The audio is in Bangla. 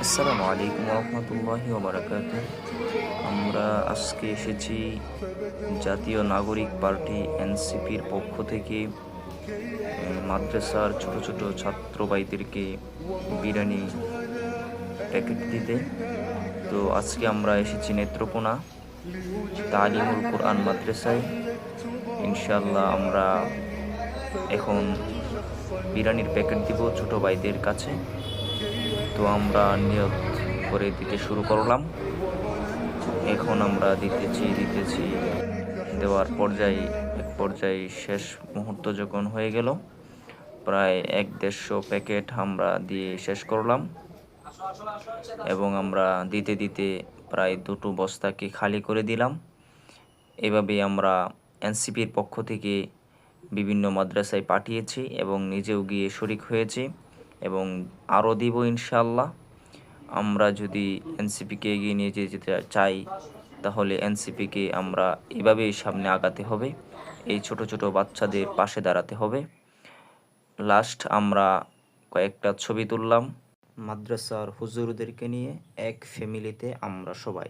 আসসালামু আলাইকুম রহমতুল্লাহি ওবারাকাতুহ। আমরা আজকে এসেছি জাতীয় নাগরিক পার্টি এনসিপির পক্ষ থেকে মাদ্রাসার ছোট ছোট ছাত্র ভাইদেরকে বিরিয়ানি প্যাকেট দিতে। তো আজকে আমরা এসেছি নেত্রকোনা তালিমুল কোরআন মাদ্রাসায়। ইনশাআল্লাহ আমরা এখন বিরিয়ানির প্যাকেট দিব ছোট ভাইদের কাছে। তো আমরা নিয়ত করে দিতে শুরু করলাম। এখন আমরা দিতেছি দেওয়ার এক পর্যায়ে শেষ মুহূর্ত যখন হয়ে গেল, প্রায় 1-150 প্যাকেট আমরা দিয়ে শেষ করলাম এবং আমরা দিতে প্রায় 2 বস্তাকে খালি করে দিলাম। এভাবে আমরা এনসিপির পক্ষ থেকে বিভিন্ন মাদ্রাসায় পাঠিয়েছি এবং নিজেও গিয়ে শরিক হয়েছি এবং আরও দিব ইনশাআল্লাহ। আমরা যদি এনসিপিকে এগিয়ে নিয়ে যেতে চাই তাহলে এনসিপিকে আমরা এভাবেই সামনে আগাতে হবে, এই ছোট ছোট বাচ্চাদের পাশে দাঁড়াতে হবে। লাস্ট আমরা কয়েকটা ছবি তুললাম মাদ্রাসার হুজুরদেরকে নিয়ে, এক ফ্যামিলিতে আমরা সবাই।